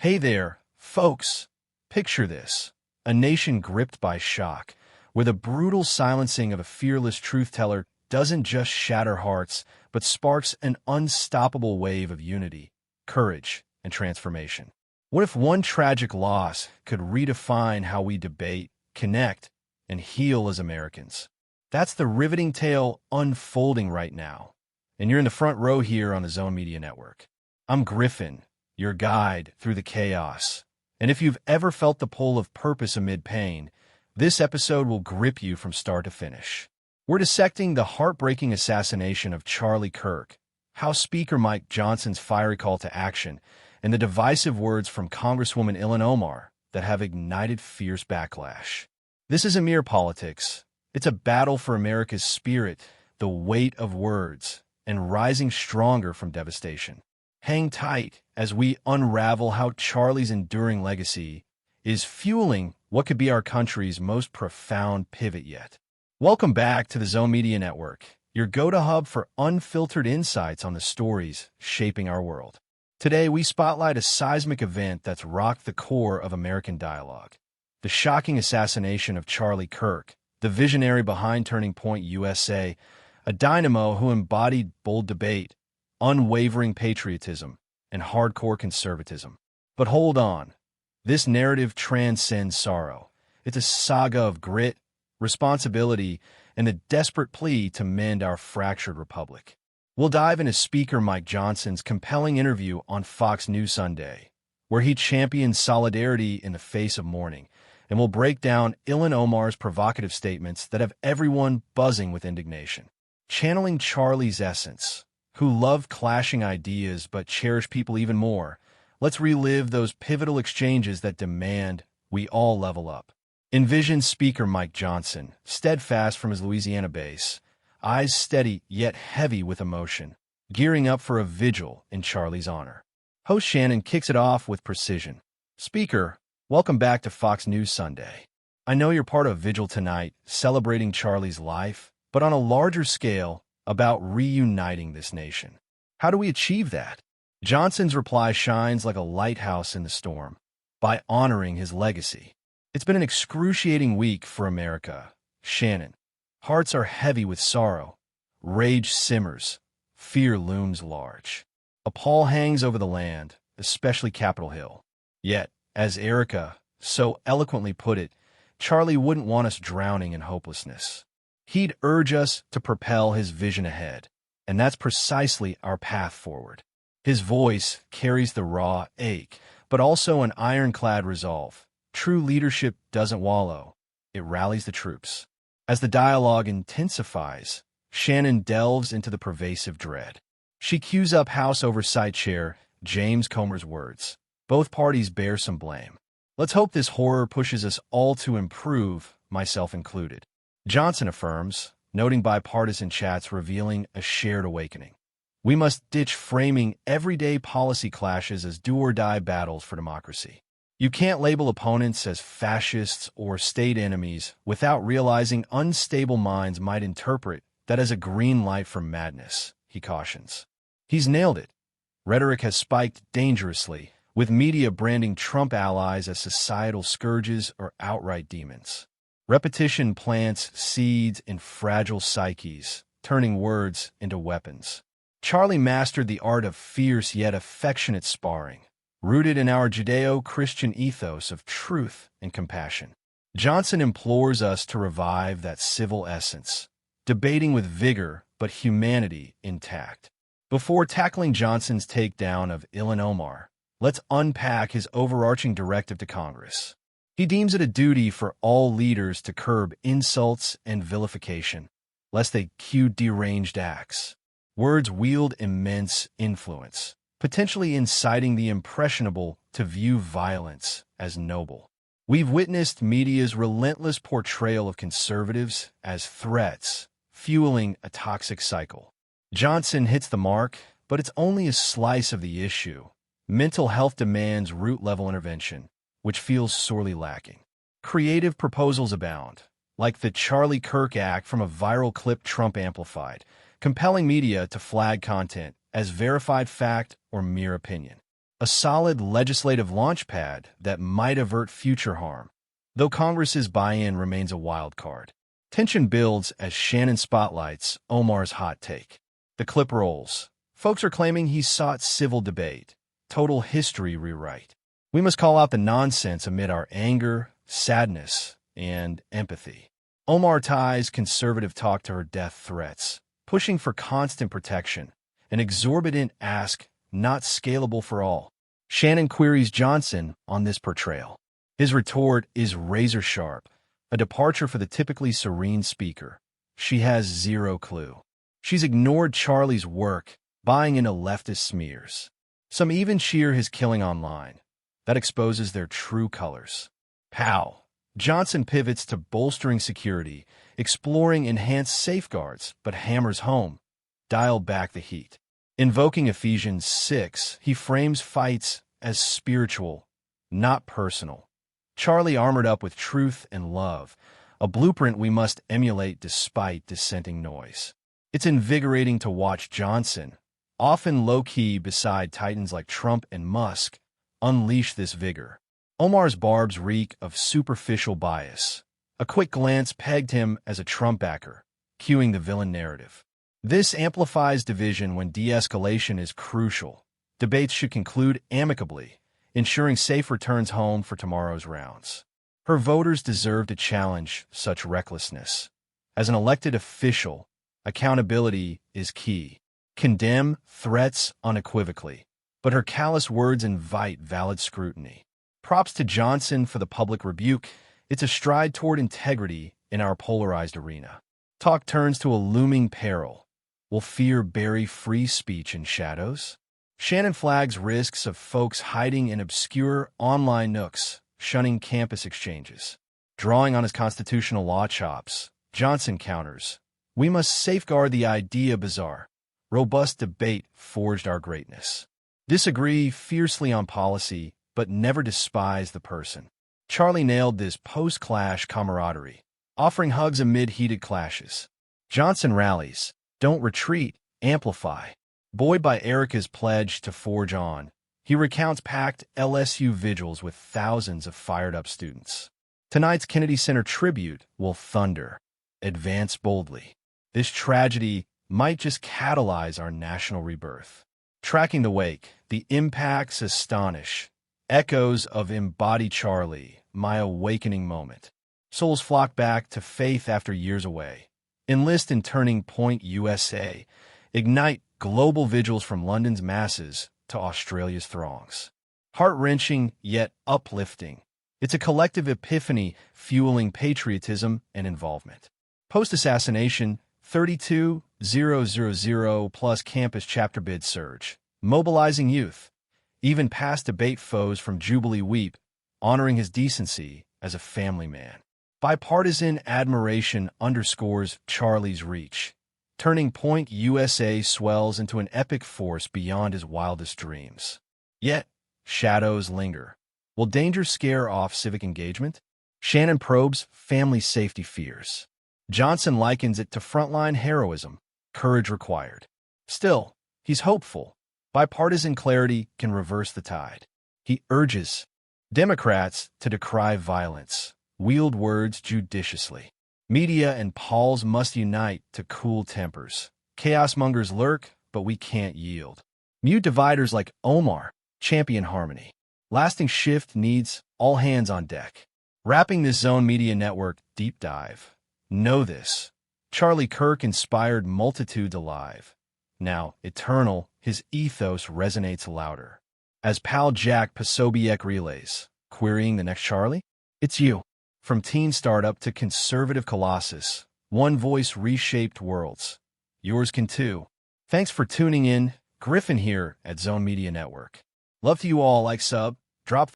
Hey there, folks. Picture this. A nation gripped by shock, where the brutal silencing of a fearless truth-teller doesn't just shatter hearts, but sparks an unstoppable wave of unity, courage, and transformation. What if one tragic loss could redefine how we debate, connect, and heal as Americans? That's the riveting tale unfolding right now. And you're in the front row here on the Zone Media Network. I'm Griffin, your guide through the chaos. And if you've ever felt the pull of purpose amid pain, this episode will grip you from start to finish. We're dissecting the heartbreaking assassination of Charlie Kirk, House Speaker Mike Johnson's fiery call to action, and the divisive words from Congresswoman Ilhan Omar that have ignited fierce backlash. This isn't mere politics. It's a battle for America's spirit, the weight of words, and rising stronger from devastation. Hang tight as we unravel how Charlie's enduring legacy is fueling what could be our country's most profound pivot yet. Welcome back to the Zone Media Network, your go-to hub for unfiltered insights on the stories shaping our world. Today, we spotlight a seismic event that's rocked the core of American dialogue. The shocking assassination of Charlie Kirk, the visionary behind Turning Point USA, a dynamo who embodied bold debate, unwavering patriotism, and hardcore conservatism. But hold on. This narrative transcends sorrow. It's a saga of grit, responsibility, and the desperate plea to mend our fractured republic. We'll dive into Speaker Mike Johnson's compelling interview on Fox News Sunday, where he championed solidarity in the face of mourning, and we'll break down Ilhan Omar's provocative statements that have everyone buzzing with indignation. Channeling Charlie's essence, who loved clashing ideas but cherished people even more, let's relive those pivotal exchanges that demand we all level up. Envision Speaker Mike Johnson, steadfast from his Louisiana base, eyes steady yet heavy with emotion, gearing up for a vigil in Charlie's honor. Host Shannon kicks it off with precision. Speaker, welcome back to Fox News Sunday. I know you're part of a vigil tonight, celebrating Charlie's life, but on a larger scale, about reuniting this nation. How do we achieve that? Johnson's reply shines like a lighthouse in the storm, by honoring his legacy. It's been an excruciating week for America. Shannon, hearts are heavy with sorrow. Rage simmers. Fear looms large. A pall hangs over the land, especially Capitol Hill. Yet, as Erica so eloquently put it, Charlie wouldn't want us drowning in hopelessness. He'd urge us to propel his vision ahead, and that's precisely our path forward. His voice carries the raw ache, but also an ironclad resolve. True leadership doesn't wallow. It rallies the troops. As the dialogue intensifies, Shannon delves into the pervasive dread. She cues up House Oversight Chair James Comer's words. Both parties bear some blame. Let's hope this horror pushes us all to improve, myself included. Johnson affirms, noting bipartisan chats revealing a shared awakening. We must ditch framing everyday policy clashes as do-or-die battles for democracy. You can't label opponents as fascists or state enemies without realizing unstable minds might interpret that as a green light for madness, he cautions. He's nailed it. Rhetoric has spiked dangerously, with media branding Trump allies as societal scourges or outright demons. Repetition plants seeds in fragile psyches, turning words into weapons. Charlie mastered the art of fierce yet affectionate sparring, rooted in our Judeo-Christian ethos of truth and compassion. Johnson implores us to revive that civil essence, debating with vigor but humanity intact. Before tackling Johnson's takedown of Ilhan Omar, let's unpack his overarching directive to Congress. He deems it a duty for all leaders to curb insults and vilification, lest they cue deranged acts. Words wield immense influence, potentially inciting the impressionable to view violence as noble. We've witnessed media's relentless portrayal of conservatives as threats, fueling a toxic cycle. Johnson hits the mark, but it's only a slice of the issue. Mental health demands root-level intervention, which feels sorely lacking. Creative proposals abound, like the Charlie Kirk Act from a viral clip Trump amplified, compelling media to flag content as verified fact or mere opinion. a solid legislative launchpad that might avert future harm, though Congress's buy-in remains a wild card. Tension builds as Shannon spotlights Omar's hot take. The clip rolls. Folks are claiming he sought civil debate, total history rewrite. We must call out the nonsense amid our anger, sadness, and empathy. Omar ties conservative talk to her death threats, pushing for constant protection, an exorbitant ask not scalable for all. Shannon queries Johnson on this portrayal. His retort is razor-sharp, a departure for the typically serene speaker. She has zero clue. She's ignored Charlie's work, buying into leftist smears. Some even cheer his killing online. That exposes their true colors. Pow! Johnson pivots to bolstering security, exploring enhanced safeguards, but hammers home. Dial back the heat. Invoking Ephesians 6, he frames fights as spiritual, not personal. Charlie armored up with truth and love, a blueprint we must emulate despite dissenting noise. It's invigorating to watch Johnson, often low-key beside titans like Trump and Musk, unleash this vigor. Omar's barbs reek of superficial bias. A quick glance pegged him as a Trump backer, cueing the villain narrative. This amplifies division when de-escalation is crucial. Debates should conclude amicably, ensuring safe returns home for tomorrow's rounds. Her voters deserve to challenge such recklessness. As an elected official, accountability is key. Condemn threats unequivocally, but her callous words invite valid scrutiny. Props to Johnson for the public rebuke. It's a stride toward integrity in our polarized arena. Talk turns to a looming peril. Will fear bury free speech in shadows? Shannon flags risks of folks hiding in obscure online nooks, shunning campus exchanges. Drawing on his constitutional law chops, Johnson counters, "We must safeguard the idea bazaar. Robust debate forged our greatness. Disagree fiercely on policy, but never despise the person." Charlie nailed this post-clash camaraderie, offering hugs amid heated clashes. Johnson rallies, "Don't retreat, amplify." Buoyed by Erica's pledge to forge on, he recounts packed LSU vigils with thousands of fired-up students. Tonight's Kennedy Center tribute will thunder, advance boldly. This tragedy might just catalyze our national rebirth. Tracking the wake, the impacts astonish. Echoes of Embody Charlie, my awakening moment. Souls flock back to faith after years away. Enlist in Turning Point USA. Ignite global vigils from London's masses to Australia's throngs. Heart-wrenching, yet uplifting. It's a collective epiphany fueling patriotism and involvement. Post-assassination, 32,000 plus campus chapter bid surge. Mobilizing youth. Even past debate foes from Jubilee weep, honoring his decency as a family man. Bipartisan admiration underscores Charlie's reach. Turning Point USA swells into an epic force beyond his wildest dreams. Yet, shadows linger. Will danger scare off civic engagement? Shannon probes family safety fears. Johnson likens it to frontline heroism, courage required. Still, he's hopeful. Bipartisan clarity can reverse the tide. He urges Democrats to decry violence, wield words judiciously. Media and Pauls must unite to cool tempers. Chaos mongers lurk, but we can't yield. Mute dividers like Omar champion harmony. Lasting shift needs all hands on deck. Wrapping this Zone Media Network deep dive. Know this. Charlie Kirk inspired multitudes alive. Now, eternal, his ethos resonates louder. As Pal Jack Posobiec relays, querying the next Charlie? It's you. From teen startup to conservative colossus, one voice reshaped worlds. Yours can too. Thanks for tuning in. Griffin here at Zone Media Network. Love to you all. Like, sub, drop